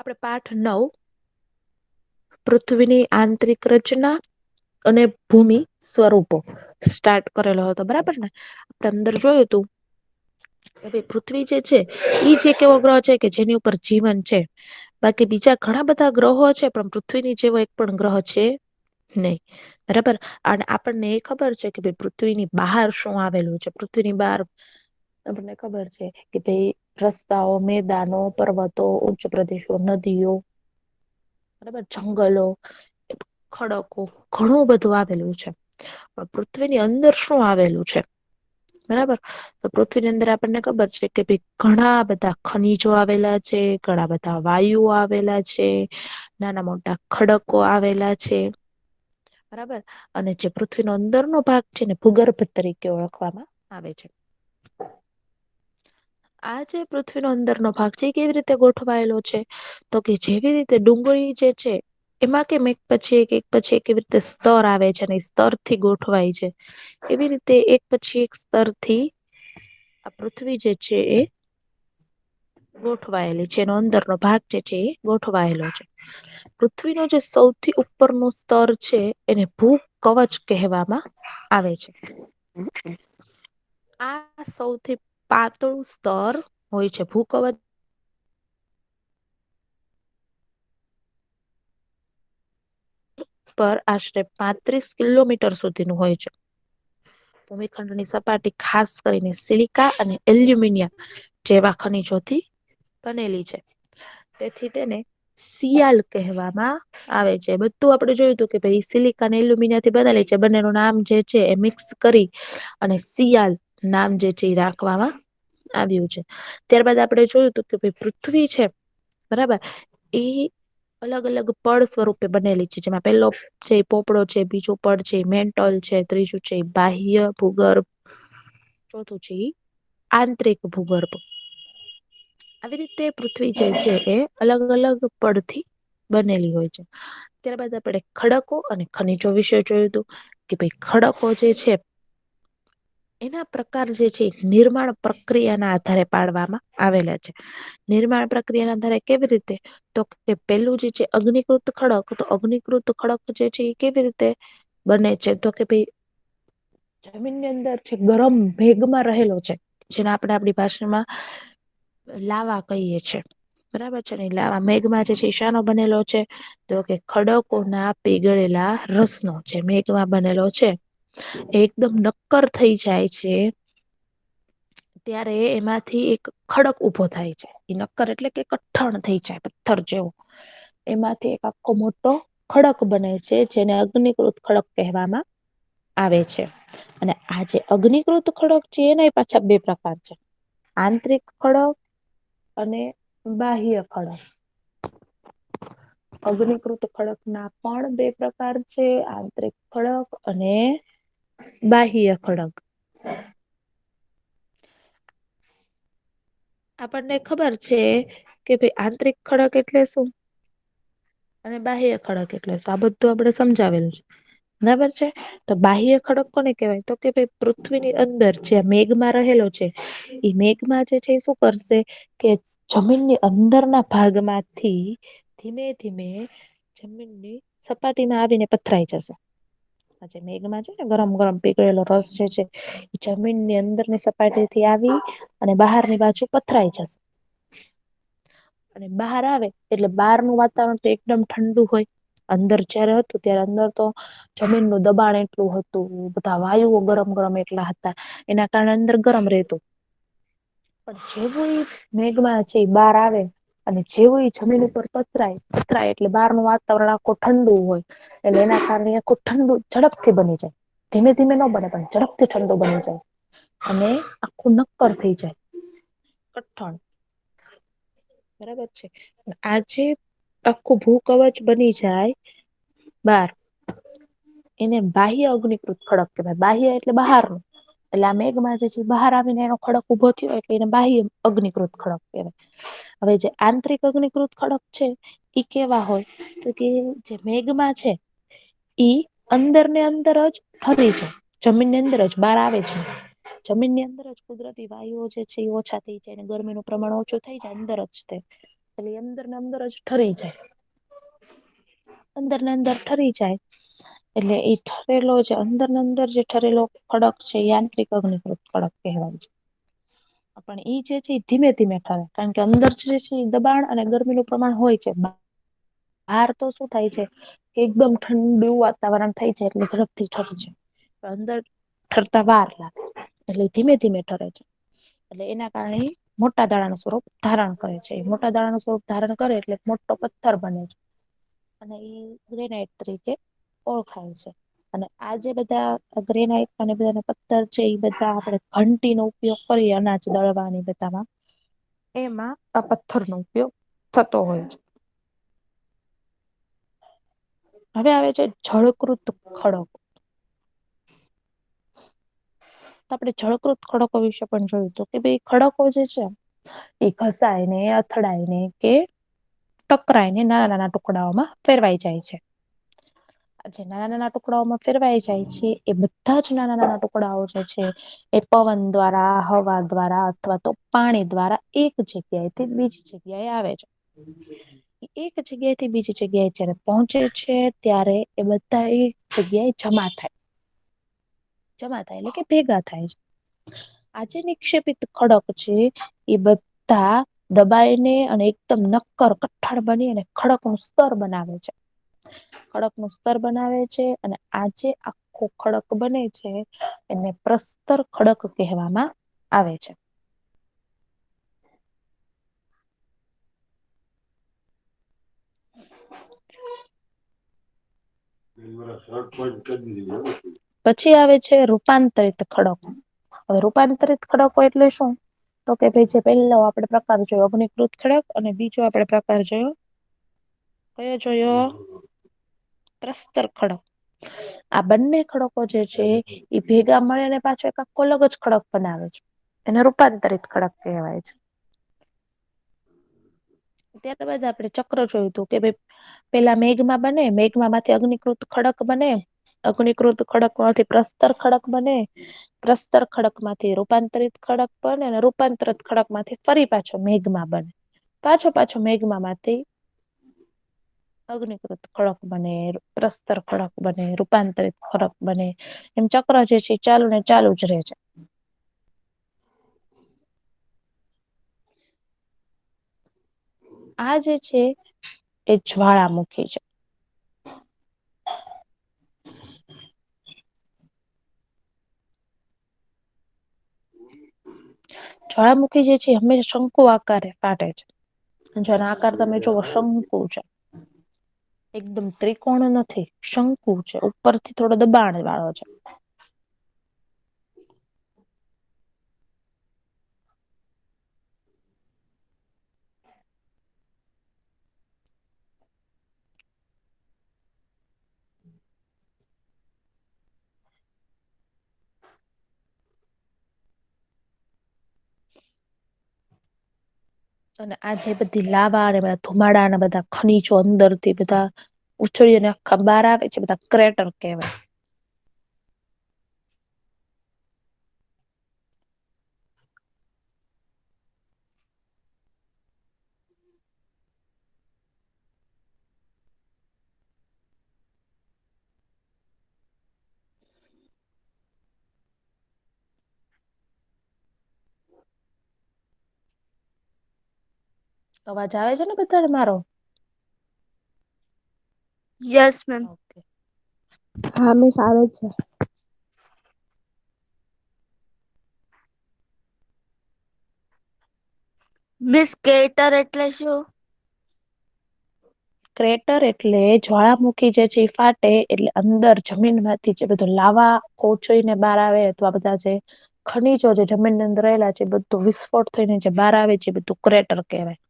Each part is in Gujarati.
આપણે પાઠ 9 પૃથ્વીની આંતરિક રચના અને ભૂમિ સ્વરૂપો સ્ટાર્ટ કરેલો હતો, બરાબર ને? આપણે અંદર જોયું હતું કે ભાઈ પૃથ્વી જે છે ઈ જ એક એવો ગ્રહ છે કે જેની ઉપર જીવન છે. બાકી બીજા ઘણા બધા ગ્રહો છે, પણ પૃથ્વીની જેવો એક પણ ગ્રહ છે નહીં, બરાબર. અને આપણને એ ખબર છે કે ભાઈ પૃથ્વીની બહાર શું આવેલું છે. પૃથ્વીની બહાર આપણને ખબર છે કે ભાઈ રસ્તાઓ, મેદાનો, પર્વતો, ઉચ્ચ પ્રદેશો, નદીઓ, બરાબર, જંગલો, ખડકો, ઘણું બધું આવેલું છે. પણ પૃથ્વીની અંદર શું આવેલું છે, બરાબર? તો પૃથ્વીની અંદર આપણને ખબર છે કે ભાઈ ઘણા બધા ખનીજો આવેલા છે, ઘણા બધા વાયુઓ આવેલા છે, નાના મોટા ખડકો આવેલા છે, બરાબર. અને જે પૃથ્વીનો અંદરનો ભાગ છે ને ભૂગર્ભ તરીકે ઓળખવામાં આવે છે. આ જે પૃથ્વીનો અંદરનો ભાગ છે એ કેવી રીતે ગોઠવાયેલો છે? તો કે જેવી રીતે ડુંગળી જે છે એમાં કેમ એક પછી એક એવી રીતે સ્તર આવે છે અને સ્તર થી ગોઠવાય છે, એવી રીતે એક પછી એક સ્તરથી આ પૃથ્વી જે છે એ ગોઠવાયેલી છે. એનો અંદરનો ભાગ જે છે એ ગોઠવાયેલો છે. પૃથ્વીનો જે સૌથી ઉપરનું સ્તર છે એને ભૂકવચ કહેવામાં આવે છે. આ સૌથી પાતળું સ્તર હોય છે. ભૂકવચ પર આશરે 35 કિલોમીટર સુધીનું હોય છે. ભૂમિખંડની સપાટી ખાસ કરીને સિલિકા અને એલ્યુમિનિયમ જેવા ખનીજોથી બનેલી છે. તેથી તેને શિયાલ કહેવામાં આવે છે. બધું આપણે જોયું હતું કે ભાઈ સિલિકા અને એલ્યુમિનિયમથી બનેલી છે. બંનેનું નામ જે છે એ મિક્સ કરી અને શિયાલ નામ જે છે એ રાખવામાં આવ્યું છે. ત્યારબાદ આપણે જોયું હતું કે ભાઈ પૃથ્વી છે, બરાબર, એ અલગ અલગ પડ સ્વરૂપે બનેલી છે. જેમાં પેલો છે પોપડો છે, બીજું પડ છે મેન્ટલ છે, ત્રીજું છે બાહ્ય ભૂગર્ભ, ચોથું છે આંતરિક ભૂગર્ભ. આવી રીતે પૃથ્વી જે છે એ અલગ અલગ પડથી બનેલી હોય છે. ત્યારબાદ આપણે ખડકો અને ખનીજો વિશે જોયું હતું કે ભાઈ ખડકો જે છે એના પ્રકાર જે છે નિર્માણ પ્રક્રિયાના આધારે પાડવામાં આવેલા છે. નિર્માણ પ્રક્રિયાના આધારે કેવી રીતે? તો કે પેલું જે છે અગ્નિકૃત ખડક, તો અગ્નિકૃત ખડક જે છે એ કેવી રીતે બને છે? તો કે ભાઈ જમીનની અંદર છે ગરમ ભેગમાં રહેલો છે, જેને આપણે આપણી ભાષામાં લાવા કહીએ છીએ, બરાબર છે ને? લાવા મેઘમાં જે છે ઈશાનો બનેલો છે તો કે ખડકોના પીગળેલા રસનો જે મેઘમાં બનેલો છે એકદમ નક્કર થઈ જાય છે ત્યારે એમાંથી એક ખડક ઉભો થાય છે. એ નક્કર એટલે કે કઠણ થઈ જાય પથ્થર જેવો. એમાંથી એક આખો મોટો ખડક બને છે, જેને અગ્નિકૃત ખડક કહેવામાં આવે છે. અને આ જે અગ્નિકૃત ખડક છે એના પાછા બે પ્રકાર છે, આંતરિક ખડક અને બાહ્ય ખડક. અગ્નિકૃત ખડક ના પણ બે પ્રકાર છે, આંતરિક ખડક અને બાહ્ય ખડક. આપણને ખબર છે કે ભાઈ આંતરિક ખડક એટલે શું અને બાહ્ય ખડક એટલે શું, આ બધું આપણે સમજાવેલું છે, બરાબર છે? તો બાહ્ય ખડક કોને કહેવાય? તો કે ભાઈ પૃથ્વીની અંદર જે મેઘમાં રહેલો છે એ મેઘમાં જે છે શું કરશે કે જમીનની અંદરના ભાગમાંથી ધીમે ધીમે જમીનની સપાટીમાં આવીને પથરાઈ જશે. જે મેઘમાં છે ને ગરમ ગરમ પીગળેલો રસ જે છે જમીનની અંદરની સપાટીથી આવી અને બહારની બાજુ પથરાઈ જશે. અને બહાર આવે એટલે બહારનું વાતાવરણ તો એકદમ ઠંડુ હોય. અંદર જયારે હતું ત્યારે અંદર તો જમીનનું દબાણ એટલું હતું, બધા વાયુઓ ગરમ ગરમ એટલા હતા, એના કારણે અંદર ગરમ રહેતું. પણ જેવું ઈ મેઘમાં છે બહાર આવે અને જેવું ઈ જમીન ઉપર પથરાય એટલે બહારનું વાતાવરણ આખું ઠંડુ હોય. એટલે એના કારણે આખું ઠંડુ ઝડપથી બની જાય. ધીમે ધીમે ન બને પણ ઝડપથી ઠંડુ બની જાય. અને આખું નક્કર થઈ જાય, કઠણ. બરાબર છે? આજે આખું ભૂકવચ બની જાય બાર એને બાહ્ય અગ્નિકૃત ખડક કહેવાય. બાહ્ય એટલે બહારનું. એટલે આ મેઘમાં જે છે બહાર આવીને એનો ખડક ઉભો થયો એટલે એને બાહ્ય અગ્નિકૃત ખડક કહેવાય. હવે જે આંતરિક અગ્નિકૃત ખડક છે ઈ કેવા હોય? તો કે જે મેઘમાં છે ઈ અંદર ને અંદર જ ફરી જાય, જમીનની અંદર જ, બહાર આવે જ નહીં. જમીનની અંદર જ કુદરતી વાયુઓ જે છે એ ઓછા થઈ જાય અને ગરમીનું પ્રમાણ ઓછું થઈ જાય અંદર જ તે. એટલે અંદર ને અંદર જ ઠરી જાય. અંદર ને અંદર ઠરી જાય એટલે એ ઠરેલો છે અંદર ને અંદર જે ઠરેલો ખડક છે યાંત્રિક અગ્નિકૃત ખડક કહેવાય છે. પણ ઈ જે છે ધીમે ધીમે ઠરે કારણ કે અંદર જે છે દબાણ અને ગરમીનું પ્રમાણ હોય છે. બાર તો શું થાય છે કે એકદમ ઠંડુ વાતાવરણ થઈ જાય એટલે ઝડપથી ઠરે છે. અંદર ઠરતા વાર લાગે એટલે ધીમે ધીમે ઠરે છે. એટલે એના કારણે મોટા દાળાનું સ્વરૂપ ધારણ કરે છે મોટા દાળાનું સ્વરૂપ ધારણ કરે એટલે મોટો પથ્થર બને છે. અને એ ગ્રેનાઈટ તરીકે ઓળખાય છે. અને આ જે બધા ગ્રેનાઈટ અને બધા પથ્થર છે એ બધા આપણે ઘંટીનો ઉપયોગ કરીએ અનાજ દળવાની બધામાં એમાં આ પથ્થરનો ઉપયોગ થતો હોય છે. હવે આવે છે જળકૃત ખડક. તો આપણે જળકૃત ખડકો વિશે પણ જોયું હતું કે ભાઈ ખડકો જે છે એ ઘસાય ને અથડાય ને કે ટકરાઈ ને નાના નાના ટુકડાઓમાં ફેરવાઈ જાય છે. જે નાના નાના ટુકડાઓમાં ફેરવાઈ જાય છે એ બધા જ નાના નાના ટુકડાઓ જે છે એ પવન દ્વારા હવા દ્વારા અથવા તો પાણી દ્વારા એક જગ્યાએથી બીજી જગ્યાએ આવે છે. એક જગ્યાએ થી બીજી જગ્યાએ જયારે પહોંચે છે ત્યારે એ બધા એક જગ્યાએ જમા થાય. જમા થાય એટલે કે ભેગા થાય છે. આજે નિક્ષેપિત ખડક છે એ બધા દબાઈને અને એકદમ નક્કર કઠ્ઠાણ બની અને ખડક નું સ્તર બનાવે છે. ખડક નું સ્તર બનાવે છે અને આજે આખો ખડક બને છે એને પ્રસ્તર ખડક કહેવામાં આવે છે. પછી આવે છે રૂપાંતરિત ખડકો. હવે રૂપાંતરિત ખડકો એટલે શું? તો કે ભાઈ જે પેલા આપડે પ્રકાર જોયો અગ્નિકૃત ખડક અને બીજો આપડે પ્રકાર જોયો કયો જોયો પ્રસ્તર ખડક. આ બંને ખડકો જે છે એ ભેગા મળે ને પાછો એક આખો અલગ જ ખડક બનાવે છે. એને રૂપાંતરિત ખડક કહેવાય છે. ત્યારબાદ આપણે ચક્ર જોયું હતું કે ભાઈ પેલા મેઘમાં બને મેઘમા માંથી અગ્નિકૃત ખડક બને અગ્નિકૃત ખડક માંથી પ્રસ્તર ખડક બને પ્રસ્તર ખડક માંથી રૂપાંતરિત ખડક બને અને રૂપાંતરિત ખડક માંથી ફરી પાછો મેઘમાં બને. પાછો મેઘમામાંથી અગ્નિકૃત ખડક બને પ્રસ્તર ખડક બને રૂપાંતરિત ખડક બને એમ ચક્ર જે છે એ ચાલુ ને ચાલુ જ રહે છે. આ જે છે એ જ્વાળામુખી છે. જ્વાળામુખી જે છે હંમેશા શંકુ આકારે ફાટે છે. જેનો આકાર તમે જોવો શંકુ છે. એકદમ ત્રિકોણ નથી શંકુ છે ઉપરથી થોડો દબાણ વાળો છે. અને આ જે બધી લાવા અને બધા ધુમાડા અને બધા ખનીજો અંદર થી બધા ઉછળીને આખા બાર આવે છે બધા ક્રેટર કહેવાય. અવાજ આવે છે ને બધાને મારો? Yes ma'am. ઓકે. હા મિસ આવે છે. મિસ સ્કેટર એટલે શું? ક્રેટર એટલે જ્વાળામુખી જે છે એ ફાટે એટલે અંદર જમીન માંથી જે બધું લાવા કોચઈને બહાર આવે અથવા બધા જે ખનીજો જે જમીનની અંદર રહેલા છે બધું વિસ્ફોટ થઈને જે બહાર આવે છે બધું ક્રેટર કહેવાય.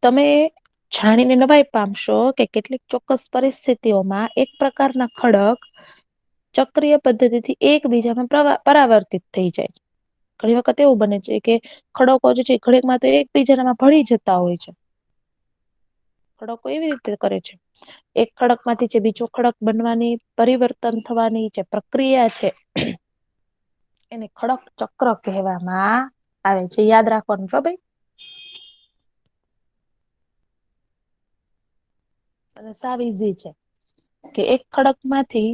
તમે જાણીને નવાઈ પામશો કે કેટલીક ચોક્કસ પરિસ્થિતિઓમાં એક પ્રકારના ખડક ચક્રીય પદ્ધતિથી એકબીજામાં પરાવર્તિત થઈ જાય. ઘણી વખત એવું બને છે કે ખડકો જે છે ઘડીકમાં તો એકબીજામાં ભળી જતા હોય છે. ખડકો એવી રીતે કરે છે, એક ખડક માંથી જે બીજો ખડક બનવાની પરિવર્તન થવાની જે પ્રક્રિયા છે એને ખડક ચક્ર કહેવામાં આવે છે. યાદ રાખવાનું છો ભાઈ. અને સાવ ઈઝી છે કે એક ખડક માંથી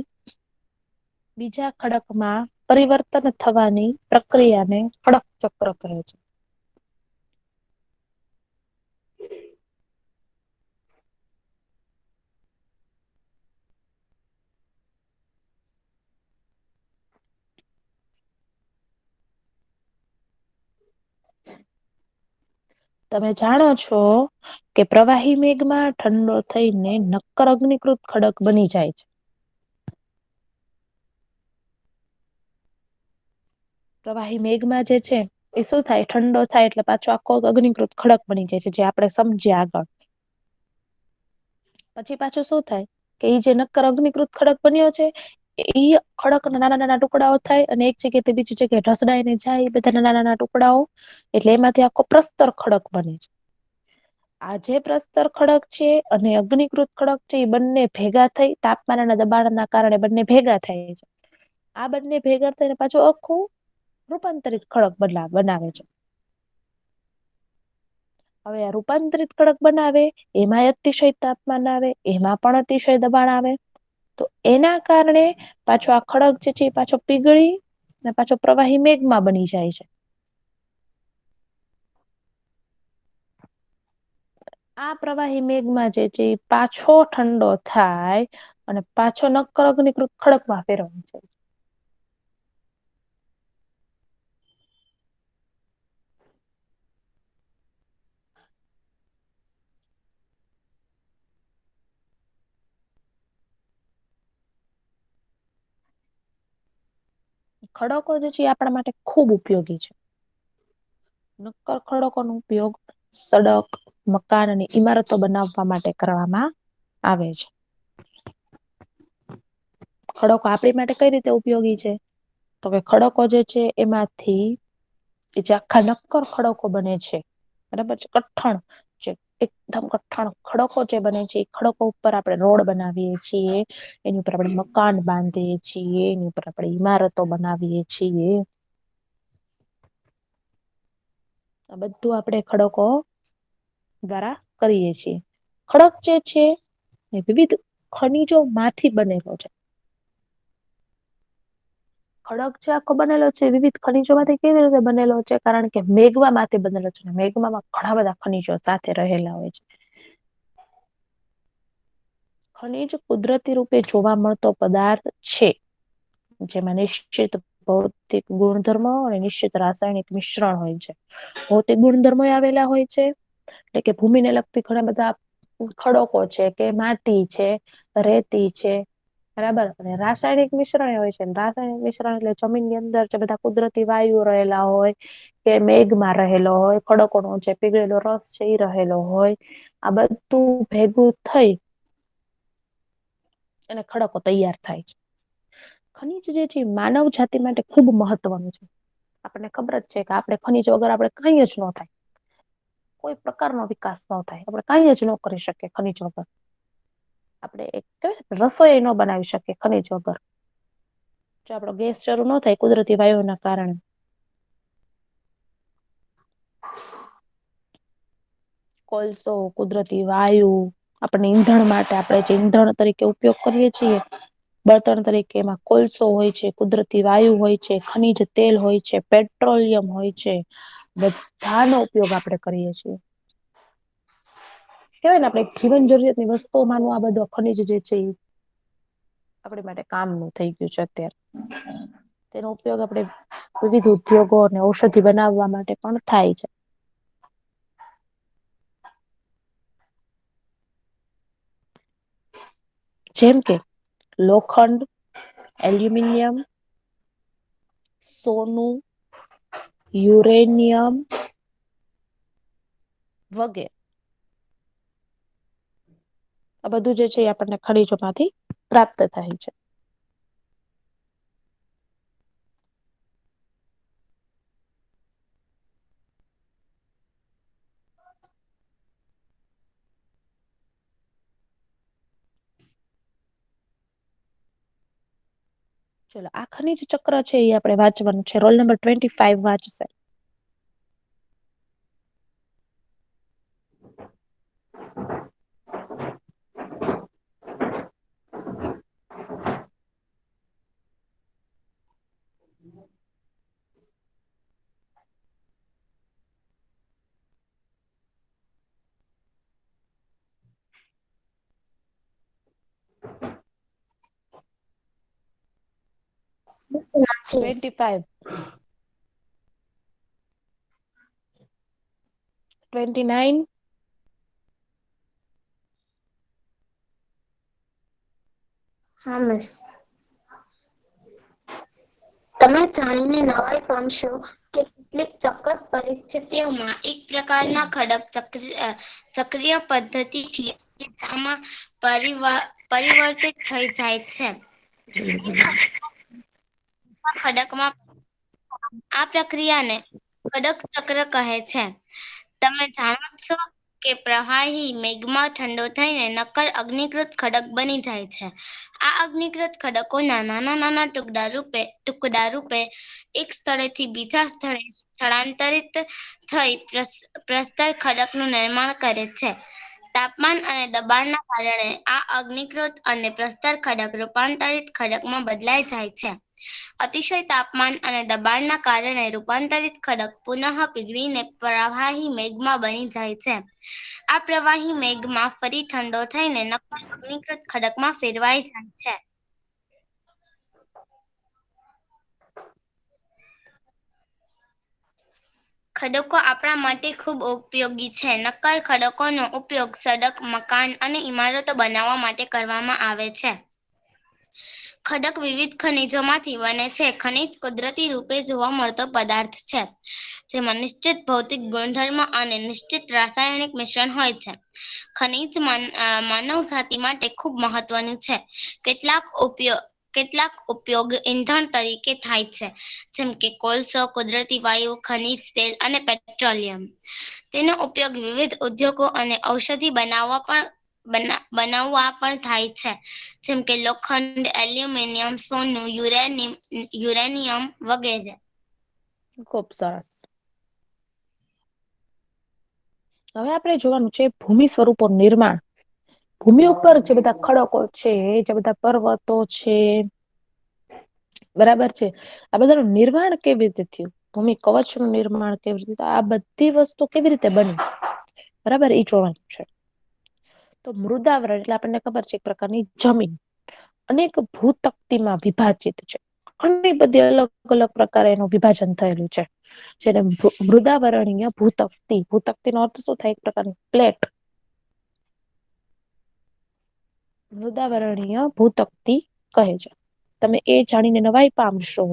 બીજા ખડકમાં પરિવર્તન થવાની પ્રક્રિયાને ખડક ચક્ર કહે છે. તમે જાણો છો કે પ્રવાહી મેઘમાં ઠંડો થઈને નક્કર અગ્નિકૃત ખડક બની જાય છે. પ્રવાહી મેઘમાં જે છે એ શું થાય, ઠંડો થાય એટલે પાછો આખો અગ્નિકૃત ખડક બની જાય છે, જે આપણે સમજીએ આગળ. પછી પાછું શું થાય કે એ જે નક્કર અગ્નિકૃત ખડક બન્યો છે એ ખડક નાના નાના ટુકડાઓ થાય અને એક જગ્યાએથી બીજી જગ્યાએ ઢસડાઈને જાય, એ બધા નાના નાના ટુકડાઓ, એટલે એમાંથી આખો પ્રસ્તર ખડક બને છે. આ જે પ્રસ્તર ખડક છે અને અગ્નિકૃત ખડક છે એ બંને ભેગા થઈ તાપમાન અને દબાણના કારણે બંને ભેગા થાય છે. આ બંને ભેગા થઈને પાછું આખું રૂપાંતરિત ખડક બનાવે છે. હવે આ રૂપાંતરિત ખડક બનાવે એમાં અતિશય તાપમાન આવે, એમાં પણ અતિશય દબાણ આવે, તો એના કારણે પાછો આ ખડક જે છે એ પાછો પીગળી અને પાછો પ્રવાહી મેઘમાં બની જાય છે. આ પ્રવાહી મેઘમાં જે છે એ પાછો ઠંડો થાય અને પાછો નક્કર અગ્નિકૃત ખડકમાં ફેરવાય છે. ખડકો જે છે એ આપણા માટે ખૂબ ઉપયોગી છે. નક્કર ખડકોનો ઉપયોગ સડક, મકાન અને ઈમારતો બનાવવા માટે કરવામાં આવે છે. ખડકો આપણી માટે કઈ રીતે ઉપયોગી છે? તો કે ખડકો જે છે એમાંથી જે આખા નક્કર ખડકો બને છે, બરાબર છે, કઠણ છે, એકદમ કઠણ ખડકો જે બને છે એ ખડકો ઉપર આપણે રોડ બનાવીએ છીએ, એની ઉપર આપણે મકાન બાંધીએ છીએ, એની ઉપર આપણે ઈમારતો બનાવીએ છીએ. આ બધું આપણે ખડકો દ્વારા કરીએ છીએ. ખડક જે છે એ વિવિધ ખનીજો માંથી બનેલો છે. ખડક જે આખો બનેલો છે વિવિધ ખનીજોમાંથી કેવી રીતે બનેલો છે? કારણ કે મેઘમામાંથી બનેલો છે. મેઘમામાં ઘણા બધા ખનીજો સાથે રહેલા હોય છે. ખનીજ કુદરતી રૂપે જોવા મળતો પદાર્થ છે, જેમાં નિશ્ચિત ભૌતિક ગુણધર્મો અને નિશ્ચિત રાસાયણિક મિશ્રણ હોય છે. ભૌતિક ગુણધર્મો આવેલા હોય છે, એટલે કે ભૂમિને લગતી ઘણા બધા ખડકો છે કે માટી છે, રેતી છે, બરાબર. અને રાસાયણિક મિશ્રણ હોય છે. રાસાયણિક મિશ્રણ એટલે જમીનની અંદર જે બધા કુદરતી વાયુ રહેલા હોય કે મેઘમાં રહેલો હોય, ખડકોનો જે પીગળેલો રસ છે એ રહેલો હોય, આ બધું ભેગું થઈ અને ખડકો તૈયાર થાય છે. ખનીજ જે છે માનવ જાતિ માટે ખૂબ મહત્વનું છે. આપણને ખબર જ છે કે આપણે ખનીજ વગર આપણે કઈ જ ન થાય. કોઈ પ્રકારનો વિકાસ ન થાય. આપણે કઈ જ ન કરી શકીએ ખનીજ વગર. આપણે રસોઈ ન બનાવી શકીએ ખનીજ વગર. જો આપણો ગેસ શરૂ ન થાય કુદરતી વાયુના કારણે. કોલસો, કુદરતી વાયુ, આપણે ઈંધણ માટે આપણે જે ઈંધણ તરીકે ઉપયોગ કરીએ છીએ, બળતણ તરીકે, એમાં કોલસો હોય છે, કુદરતી વાયુ હોય છે, ખનીજ તેલ હોય છે, પેટ્રોલિયમ હોય છે, બધાનો ઉપયોગ આપણે કરીએ છીએ. કેવાય ને આપણે જીવન જરૂરિયાતની વસ્તુઓમાંનું આ બધું ખનીજ જે છે એ આપણી માટે કામનું થઈ ગયું છે અત્યારે. તેનો ઉપયોગ આપણે વિવિધ ઉદ્યોગો અને ઔષધિ બનાવવા માટે પણ થાય છે. જેમ કે લોખંડ, એલ્યુમિનિયમ, સોનું, યુરેનિયમ વગેરે. આ બધું જે છે એ આપણને ખનીજોમાંથી પ્રાપ્ત થાય છે. ચલો આ ખનિજ ચક્ર છે એ આપણે વાંચવાનું છે. રોલ નંબર 25 વાંચશે. નથી. 25, 29, હા મિસ. તમે જાણીને નવાઈ પામશો કે કેટલીક ચોક્કસ પરિસ્થિતિઓમાં એક પ્રકારના ખડક ચક્રીય પદ્ધતિથી આમાં પરિવર્તિત થઈ જાય છે. ખડકમાં આ પ્રક્રિયાને ખડક ચક્ર કહે છે. તમે જાણો છો કે પ્રવાહી મેઘમાં ઠંડો થઈને નક્કર અગ્નિકૃત ખડક બની જાય છે. આ અગ્નિકૃત ખડકોના નાના ટુકડા રૂપે એક સ્થળેથી બીજા સ્થળે સ્થળાંતરિત થઈ પ્રસ્તર ખડકનું નિર્માણ કરે છે. તાપમાન અને દબાણના કારણે આ અગ્નિકૃત અને પ્રસ્તર ખડક રૂપાંતરિત ખડકમાં બદલાઈ જાય છે. અતિશય તાપમાન અને દબાણના કારણે રૂપાંતરિત ખડક પુનઃ પીગળીને પ્રવાહી મેઘમાં બની જાય છે. આ પ્રવાહી મેઘમાં ફરી ઠંડો થઈને નક્કર અગ્નિકૃત ખડકમાં ફેરવાઈ જાય છે. ખડકો આપણા માટે ખૂબ ઉપયોગી છે. નક્કર ખડકોનો ઉપયોગ સડક, મકાન અને ઇમારતો બનાવવા માટે કરવામાં આવે છે. ખડક વિવિધ ખનિજોમાંથી બને છે. ખનિજ કુદરતી રૂપે જોવા મળતો પદાર્થ છે, જેમાં નિશ્ચિત ભૌતિક ગુણધર્મ અને નિશ્ચિત રાસાયણિક મિશ્રણ હોય છે. ખનિજ માનવ જાતિ માટે ખૂબ મહત્વનું છે. કેટલાક ઉપયોગ ઈંધણ તરીકે થાય છે, જેમ કે કોલસો, કુદરતી વાયુ, ખનિજ તેલ અને પેટ્રોલિયમ. તેનો ઉપયોગ વિવિધ ઉદ્યોગો અને ઔષધિ બનાવવા પણ થાય છે, જેમ કે લોખંડ, એલ્યુમિનિયમ, સોનું, યુરેનિયમ વગેરે. ખૂબ સરસ. હવે આપણે જોવાનું છે ભૂમિ સ્વરૂપો નિર્માણ. ભૂમિ ઉપર જે બધા ખડકો છે, જે બધા પર્વતો છે, બરાબર છે, આ બધાનું નિર્માણ કેવી રીતે થયું? ભૂમિ કવચ નું નિર્માણ કેવી રીતે? આ બધી વસ્તુ કેવી રીતે બની? બરાબર, એ જોવાનું છે. તો મૃદાવરણ એટલે આપણને ખબર છે એક પ્રકારની જમીન અનેક ભૂતકતીમાં વિભાજિત છે. ઘણી બધી અલગ અલગ પ્રકારે એનું વિભાજન થયેલું છે. જેને મૃદાવરણીય ભૂતકતી નો અર્થ શું થાય? એક પ્રકારની પ્લેટ. મૃદાવરણીય ભૂતકતી કહે છે. તમે એ જાણીને નવાઈ પામશો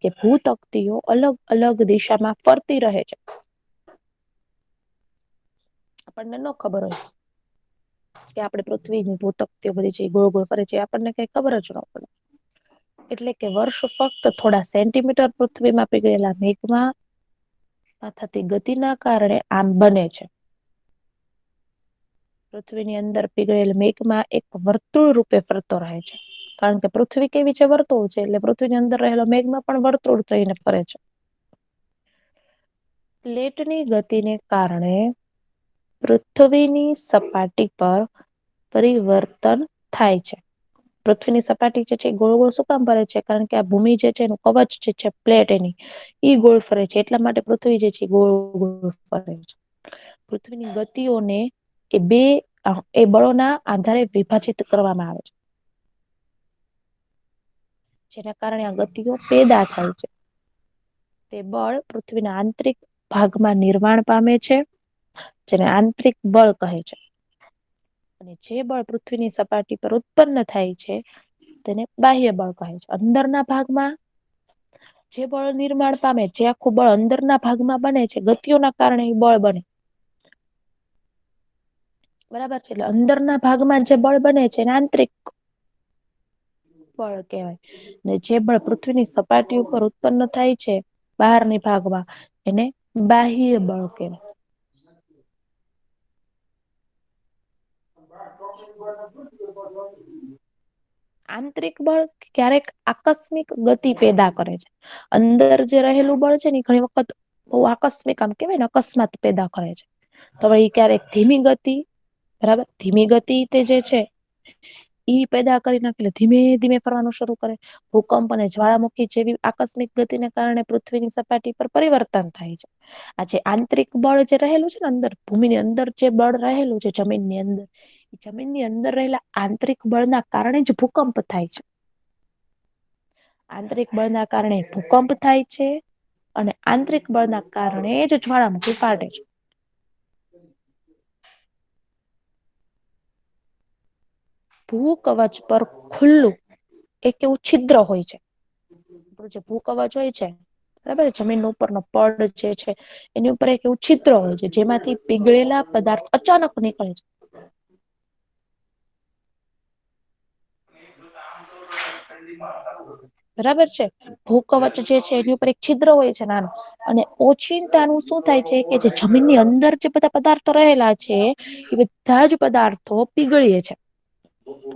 કે ભૂતકતીઓ અલગ અલગ દિશામાં ફરતી રહે છે. આપણને ન ખબર હોય કે આપણે પૃથ્વીની ભૂતકતીઓ બધી છે ગોળ ગોળ ફરે છે, આપણને કઈ ખબર જ ન પડે. એટલે કે વર્ષ ફક્ત થોડા સેન્ટીમીટર પૃથ્વીમાં પીગળેલા મેઘમાં થતી ગતિના કારણે આમ બને છે. પૃથ્વીની અંદર પીગળેલ મેઘમાં એક વર્તુળ રૂપે ફરતો રહે છે. કારણ કે પૃથ્વી કેવી છે? વર્તુળ છે. એટલે પૃથ્વીની અંદર રહેલો મેઘમાં પણ વર્તુળ થઈને ફરે છે. પ્લેટની ગતિને કારણે પૃથ્વીની સપાટી પર પરિવર્તન થાય છે. પૃથ્વીની સપાટી જે છે એ ગોળ ગોળ શું કામ ફરે છે? કારણ કે આ ભૂમિ જે છે એનું કવચ જે છે પ્લેટ એની ઈ ગોળ ફરે છે. એટલા માટે પૃથ્વી જે છે ગોળ ગોળ ફરે છે. પૃથ્વીની ગતિઓને એ બળોના આધારે વિભાજિત કરવામાં આવે છે. જેના કારણે આ ગતિઓ પેદા થાય છે. તે બળ પૃથ્વીના આંતરિક ભાગમાં નિર્માણ પામે છે, જેને આંતરિક બળ કહે છે. અને જે બળ પૃથ્વીની સપાટી પર ઉત્પન્ન થાય છે તેને બાહ્ય બળ કહે છે. અંદરના ભાગમાં જે બળ નિર્માણ પામે, જે આખું બળ અંદરના ભાગમાં બને છે, ગતિઓના કારણે એ બળ બને. બરાબર છે. એટલે અંદરના ભાગમાં જે બળ બને છે એને આંતરિક બળ કહેવાય. ને જે બળ પૃથ્વીની સપાટી ઉપર ઉત્પન્ન થાય છે બહારની ભાગમાં, એને બાહ્ય બળ કહેવાય. આંતરિક બળ ક્યારેક આકસ્મિક ગતિ પેદા કરે છે. અંદર જે રહેલું બળ છે ને ઘણી વખત બહુ આકસ્મિક આમ કેવાય ને અકસ્માત પેદા કરે છે. તો એ ક્યારેક ધીમી ગતિ, બરાબર ધીમી ગતિ તે જે છે ઈ પેદા કરી નાખે એટલે ધીમે ધીમે ફરવાનું શરૂ કરે. ભૂકંપ અને જ્વાળામુખી જેવી આકસ્મિક ગતિને કારણે પૃથ્વીની સપાટી પર પરિવર્તન થાય છે. આ જે આંતરિક બળ જે રહેલું છે ને અંદર ભૂમિની અંદર જે બળ રહેલું છે જમીનની અંદર, જમીનની અંદર રહેલા આંતરિક બળના કારણે જ ભૂકંપ થાય છે. આંતરિક બળના કારણે ભૂકંપ થાય છે. અને આંતરિક બળના કારણે જ જ્વાળામુખી ફાટે છે. ભૂ કવચ પર ખુલ્લું એક એવું છિદ્ર હોય છે. જે ભૂ કવચ હોય છે બરાબર, જમીન ઉપરનો પડ જે છે એની ઉપર એક એવું છિદ્ર હોય છે જેમાંથી પીગળેલા પદાર્થ અચાનક નીકળે છે. બરાબર છે, ભૂ કવચ જે છે એની ઉપર એક છિદ્ર હોય છે નાનું, અને ઓચિંતાનું શું થાય છે કે જે જમીનની અંદર જે બધા પદાર્થો રહેલા છે એ બધા જ પદાર્થો પીગળે છે,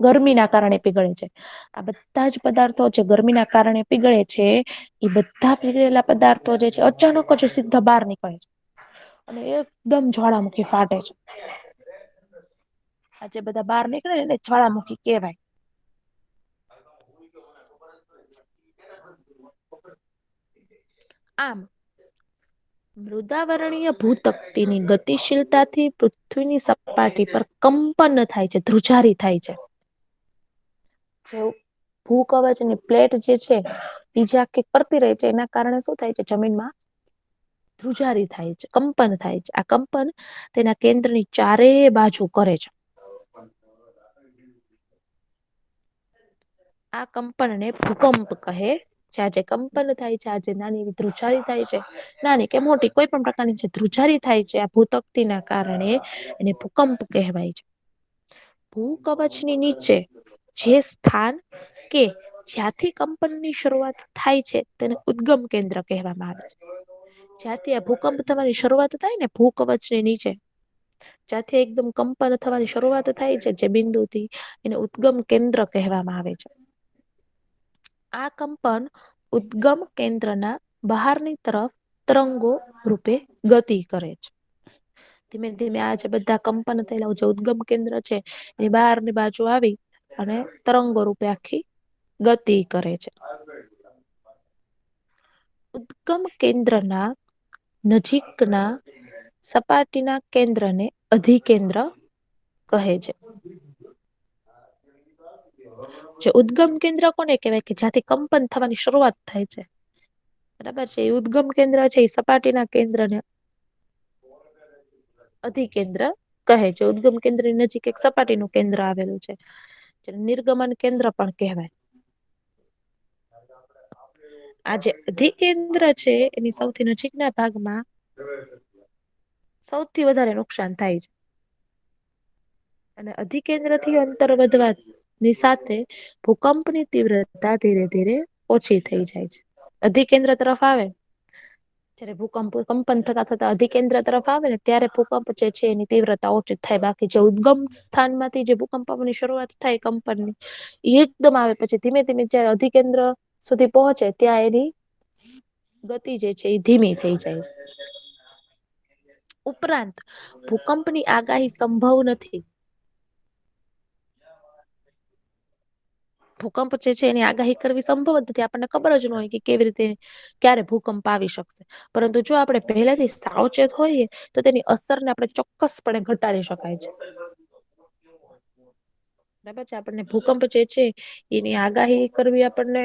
ગરમીના કારણે પીગળે છે. આ બધા જ પદાર્થો છે ગરમીના કારણે પીગળે છે. એ બધા પીગળેલા પદાર્થો જે છે અચાનક જ સીધા બહાર નીકળે છે. અને એકદમ જ્વાળામુખી ફાટે છે. આ જે બધા બહાર નીકળે ને એને જ્વાળામુખી કહેવાય. આમ મૃદાવરણીય ભૂતકતીની ગતિશીલતાથી પૃથ્વીની સપાટી પર કંપન થાય છે, ધ્રુજારી થાય છે. ભૂ કવચની પ્લેટ જે છે ઈ જે આખી ફરતી રહે છે એના કારણે શું થાય છે જમીનમાં ધ્રુજારી થાય છે, કંપન થાય છે. આ કંપન તેના કેન્દ્રની ચારે બાજુ કરે છે. આ કંપનને ભૂકંપ કહે. જ્યાં જે કંપન થાય છે, આ જે નાની એવી ધ્રુજારી થાય છે, નાની કે મોટી કોઈ પણ પ્રકારની જે ધ્રુજારી થાય છે આ ભૂતકતીના કારણે એને ભૂકંપ કહેવાય છે. ભૂ કવચની નીચે જે સ્થાન કે જ્યાંથી કંપનની શરૂઆત થાય છે તેને ઉદ્ગમ કેન્દ્ર કહેવામાં આવે છે. જ્યાંથી આ ભૂકંપ થવાની શરૂઆત થાય ને ભૂ કવચની નીચે, જ્યાંથી એકદમ કંપન થવાની શરૂઆત થાય છે જે બિંદુથી, એને ઉદ્ગમ કેન્દ્ર કહેવામાં આવે છે. આ કંપન ઉદ્ગમ કેન્દ્રના બહારની તરફ તરંગો રૂપે ગતિ કરે છે. ધીમે ધીમે આ જે બધા કંપન થયેલા જે ઉદ્ગમ કેન્દ્ર છે એની બહારની બાજુ આવી અને તરંગો રૂપે આખી ગતિ કરે છે. ઉદ્ગમ કેન્દ્રના નજીકના સપાટીના કેન્દ્રને અધિકેન્દ્ર કહે છે. જે ઉદ્ગમ કેન્દ્ર કોને કહેવાય કે જ્યાંથી કંપન થવાની શરૂઆત થાય છે. બરાબર છે, એ ઉદ્ગમ કેન્દ્ર છે એ સપાટીના કેન્દ્રને અધિકેન્દ્ર કહે છે. ઉદ્ગમ કેન્દ્રની નજીક એક સપાટીનું કેન્દ્ર આવેલું છે. નિર્ગમન કેન્દ્ર પણ કહેવાય. આ જે અધિકેન્દ્ર છે એની સૌથી નજીકના ભાગમાં સૌથી વધારે નુકસાન થાય છે. અને અધિકેન્દ્રથી અંતર વધવાની સાથે ભૂકંપની તીવ્રતા ધીરે ધીરે ઓછી થઈ જાય છે. અધિકેન્દ્ર તરફ આવે જયારે ભૂકંપ કંપન થતા થતા અધિકેન્દ્ર તરફ આવે ને ત્યારે ભૂકંપ જે છે એની તીવ્રતા ઓછી થાય. બાકી જે ઉદ્ગમ સ્થાનમાંથી જે ભૂકંપની શરૂઆત થાય કંપનની એકદમ આવે પછી ધીમે ધીમે જયારે અધિકેન્દ્ર સુધી પહોંચે ત્યાં એની ગતિ જે છે એ ધીમી થઈ જાય છે. ઉપરાંત ભૂકંપની આગાહી સંભવ નથી. ભૂકંપ જે છે એની આગાહી કરવી સંભવ જ નથી. આપણને ખબર જ ન હોય કે કેવી રીતે ક્યારે ભૂકંપ આવી શકશે. પરંતુ જો આપણે પહેલાથી સાવચેત હોઈએ તો તેની અસરને આપણે ચોક્કસપણે ઘટાડી શકાય છે. બરાબર છે, આપણને ભૂકંપ જે છે એની આગાહી કરવી આપણને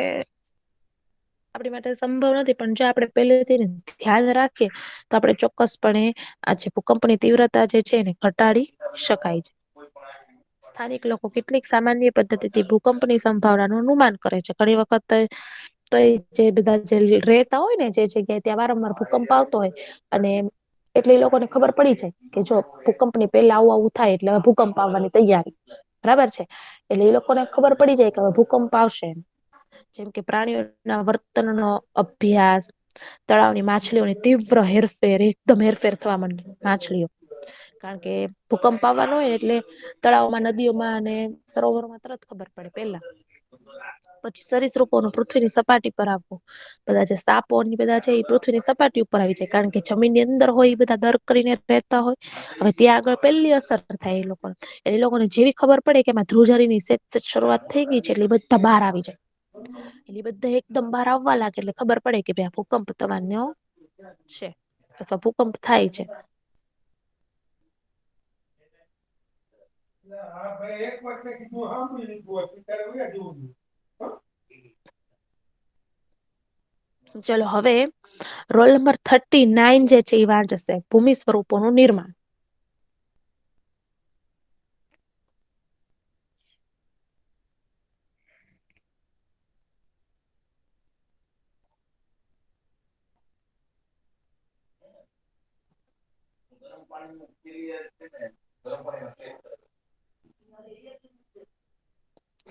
આપણી માટે સંભવ નથી પણ જો આપણે પહેલેથી ધ્યાન રાખીએ તો આપણે ચોક્કસપણે આ જે ભૂકંપની તીવ્રતા જે છે એને ઘટાડી શકાય છે. સ્થાનિક લોકો કેટલીક સામાન્ય પદ્ધતિથી ભૂકંપની સંભાવનાનું અનુમાન કરે છે. ઘણી વખત તો એ જે બધા જે રહેતા હોય ને જે જગ્યાએ ત્યાં વારંવાર ભૂકંપ આવતો હોય અને એટલે એ લોકોને ખબર પડી જાય કે જો ભૂકંપની પહેલા આવું આવું થાય એટલે હવે ભૂકંપ આવવાની તૈયારી. બરાબર છે, એટલે એ લોકોને ખબર પડી જાય કે હવે ભૂકંપ આવશે. જેમ કે પ્રાણીઓના વર્તનનો અભ્યાસ, તળાવની માછલીઓની તીવ્ર હેરફેર એકદમ હેરફેર થવા માંડે માછલીઓ. કારણ કે ભૂકંપ આવવાનો હોય એટલે તળાવમાં, નદીઓમાં અને સરોવરોમાં તરત ખબર પડે પેલા. પછી સરીસૃપોનું પૃથ્વીની સપાટી પર આવવું. બધા જે સાપો બધા છે એ પૃથ્વીની સપાટી ઉપર આવી જાય, કારણ કે જમીનની અંદર હોય એ બધા દર કરીને રહેતા હોય. હવે ત્યાં આગળ પહેલી અસર થાય એ લોકોને. એટલે એ લોકોને જેવી ખબર પડે કે એમાં ધ્રુવજારીની સેજ શરૂઆત થઈ ગઈ છે, એટલે બધા બહાર આવી જાય. એટલે બધા એકદમ બહાર આવવા લાગે એટલે ખબર પડે કે ભાઈ આ ભૂકંપ થવાનો છે, અથવા ભૂકંપ થાય છે. હા ભાઈ એક વાર કીધું સાંભળી લીધું અત્યારે જેવું. ચલો હવે રોલ નંબર 39 જે છે એ વાંચશે, ભૂમિ સ્વરૂપોનું નિર્માણ.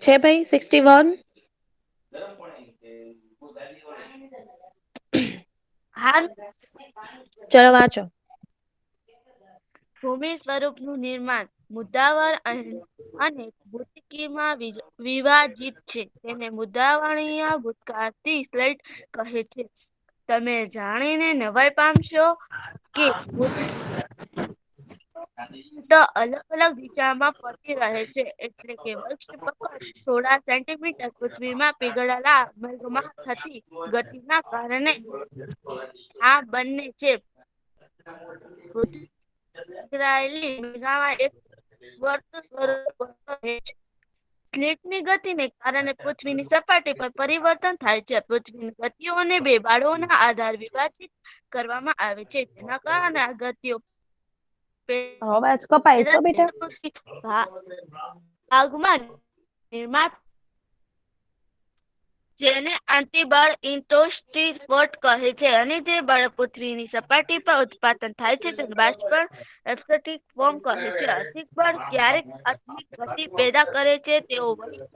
છે ભાઈ 61. હા, ચલો વાંચો. ભૂમિ સ્વરૂપનું નિર્માણ મુદ્દાવાર અને ભૂતકીમાં વિવાજિત છે. તેને મુદ્દાવણીય ભૂતકાળથી સ્લેટ કહે છે. તમે જાણીને નવાઈ પામશો કે અલગ અલગ દિશામાં ફરતી રહે છે, એટલે કે વૃક્ષ પકડ થોડા સેન્ટીમીટર પૃથ્વીમાં પીગળેલા મેઘમાં થતી ગતિના કારણે આ બંને છે. સ્લેટની ગતિને કારણે પૃથ્વીની સપાટી પર પરિવર્તન થાય છે. પૃથ્વીની ગતિઓને બે બાળોના આધાર વિભાજિત કરવામાં આવે છે. તેના કારણે આ ગતિઓ અવાજ કપાય છો બેટા. ભાગમાં નિર્માણ જેને આંતિબળ ઇન્ટોસ્ટીફોટ કહે છે, અને જે બળ પૃથ્વીની સપાટી પર ઉત્પાદન થાય છે તેને બાષ્પણ એસ્ટેટિક ફોર્મ કહે છે. અધિક બળ ક્યારેક આત્મિક ગતિ પેદા કરે છે, તેઓ વળી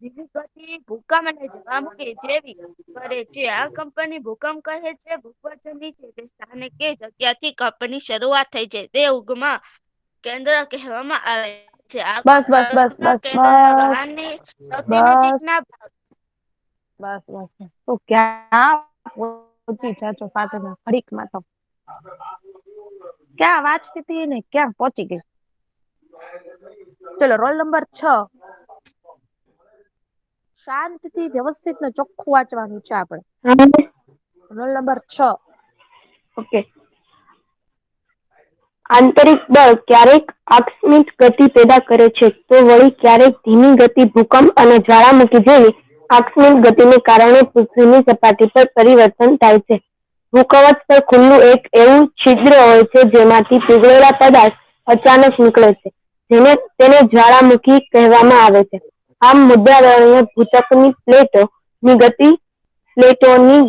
ધીમી ગતિ ભૂકંપ અને જ્વાળામુખી જેવી કરે છે. આ કંપની ભૂકંપ કહે છે. ભૂપૃષ્ઠ નીચે તે સ્થાને કે જગ્યાથી કંપની શરૂઆત થઈ છે તે ઉગમાં કેન્દ્ર કહેવામાં આવે છે. આ બસ બસ બસ બસ કેન્દ્રના બસ બહારની સૌથી બસ નજીકના બસ બસ તો ક્યાં પહોંચી જાજો ફાતેમા ઘડીકમાં તો. ક્યાં વાંચતી હતી ને ક્યાં પહોંચી ગઈ. ચલો રોલ નંબર 6. શાંતિથી વ્યવસ્થિત ને ચોખ્ખું વાંચવાનું છે આપણે. Roll number 6. ઓકે. આંતરિક બળ ક્યારેક આકસ્મિક ગતિ પેદા કરે છે, તો વળી ક્યારેક ધીમી ગતિ ભૂકંપ અને જ્વાળામુખી જેવી આકસ્મિક ગતિને કારણે પૃથ્વીની સપાટી પર પરિવર્તન થાય છે. ભૂકવચ પર ખુલ્લું એક એવું છિદ્ર હોય છે જેમાંથી પીગળેલા પદાર્થ અચાનક નીકળે છે, તેને જ્વાળામુખી કહેવામાં આવે છે. આમ મુદ્દાવર્ણીય ભૂતકની પ્લેટોની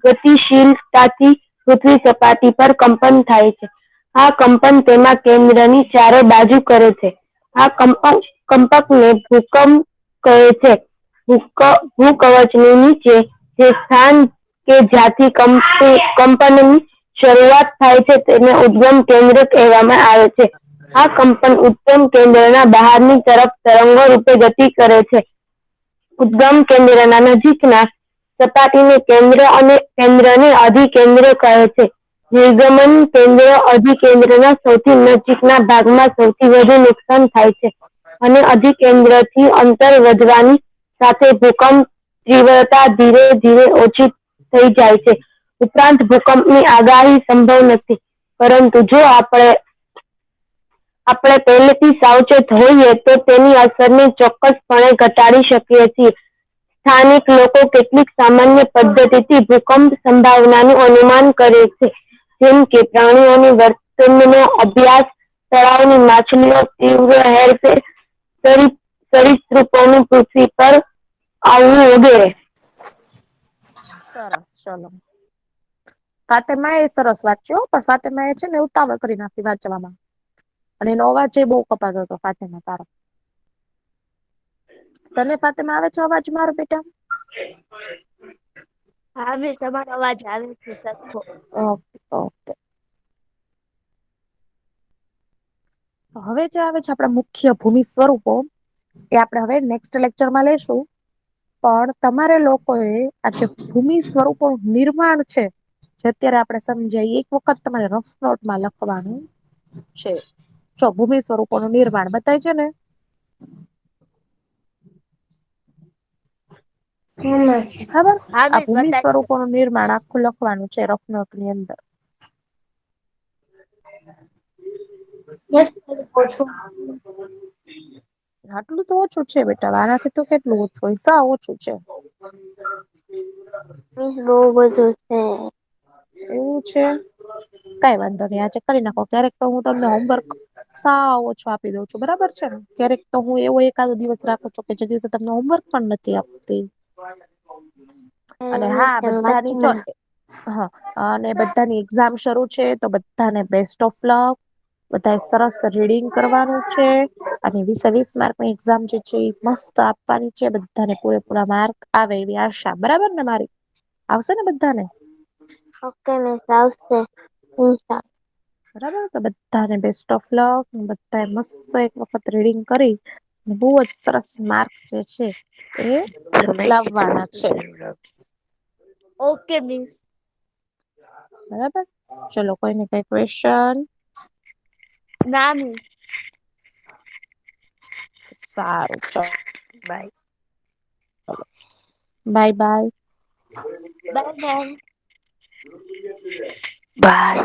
ગતિશીલતાથી પૃથ્વી સપાટી પર કંપન થાય છે. આ કંપન તેમાં કેન્દ્રની ચારે બાજુ કરે છે. આ કંપકને ભૂકંપ કહે છે. ભૂકવચની નીચે જે સ્થાન કે જ્યાંથી કંપનની શરૂઆત થાય છે તેને ઉદ્ગમ કેન્દ્ર કહેવામાં આવે છે. આ કંપન ઉદ્ગમ કેન્દ્રના બહારની તરફ તરંગો રૂપે ગતિ કરે છે. ઉદ્ગમ કેન્દ્રના નજીકના સપાટીને કેન્દ્ર અને કેન્દ્રને અધિકેન્દ્ર કહે છે. નિર્ગમન કેન્દ્ર અધિકેન્દ્રના સૌથી નજીકના ભાગમાં સૌથી વધુ નુકસાન થાય છે, અને અધિકેન્દ્રથી અંતર વધવાની સાથે ભૂકંપ તીવ્રતા ધીરે ધીરે ઓછી થઈ જાય છે. ઉપરાંત ભૂકંપની આગાહી સંભવ નથી, પરંતુ જો આપણે પહેલેથી સાવચેત હોઈએ તો તેની અસરને ચોક્કસપણે ઘટાડી શકીએ છીએ. સ્થાનિક લોકો કેટલીક સામાન્ય પદ્ધતિથી ભૂકંપ સંભાવનાનું અનુમાન કરે છે, જેમ કે પ્રાણીઓની વર્તનનો અભ્યાસ, તળાવની માછલીઓ, તીવ્ર હેરફેર, સરીસૃપોનું પૃથ્વી પર આવવું વગેરે. સરસ. ચલો ફાતેમા એ સરસ વાંચ્યો, પણ ફાતેમા એ છે ને ઉતાવળ કરી નાખી વાંચવામાં, અને એનો અવાજ બહુ કપાતો હતો ફાતેમા તારો. તને ફાતેમા આવે છે અવાજ મારો બેટા? હા મિસ, તમારો અવાજ આવે છે સરખો. Okay okay. હવે જે આવે છે આપણા મુખ્ય ભૂમિ સ્વરૂપો એ આપણે હવે નેક્સ્ટ લેક્ચરમાં લેશું. પણ તમારે લોકોએ આ જે ભૂમિ સ્વરૂપોનું નિર્માણ છે જે અત્યારે આપણે સમજાય એક વખત તમારે રફ નોટમાં લખવાનું છે. જો ભૂમિ સ્વરૂપોનું નિર્માણ બતાય છે ને બરાબર. આ ભૂમિ સ્વરૂપોનું નિર્માણ આખું લખવાનું છે રફ નોટની અંદર. આટલું તો ઓછું છે બેટા, આનાથી તો કેટલું ઓછું હોય, સાવ ઓછું છે. બહુ બધું છે. એવું છે, કઈ વાંધો નહી આજે કરી નાખો. ક્યારેક તો હું તમને હોમવર્ક સાવ ઓછો આપી દઉં છું, બરાબર છે ને. ક્યારેક તો હું એવો એકાદો દિવસ રાખું છું કે જે દિવસે તમને હોમવર્ક પણ નથી આપતી. અને હા બધાની જો હા અને બધાની એક્ઝામ શરૂ છે તો બધાને બેસ્ટ ઓફ લક. બધાએ સરસ રીડિંગ કરવાનું છે. અને 20 માર્કની એક્ઝામ જે છે એ મસ્ત આપવાની છે. બધાને પૂરેપૂરા માર્ક આવે એવી આશા, બરાબર ને મારી. આવશે ને બધાને? ઓકે મિસ, આવશે. બરાબર, તો બધાને બેસ્ટ ઓફ લક. બધાએ મસ્ત એક વખત રીડિંગ કરી બહુ જ સરસ માર્ક્સ જે છે એ લાવવાના છે. Okay miss. બરાબર, ચલો કોઈને કઈ ક્વેશ્ચન? ના મિસ. સારું ચલ bye. Bye bye. Bye bye. By.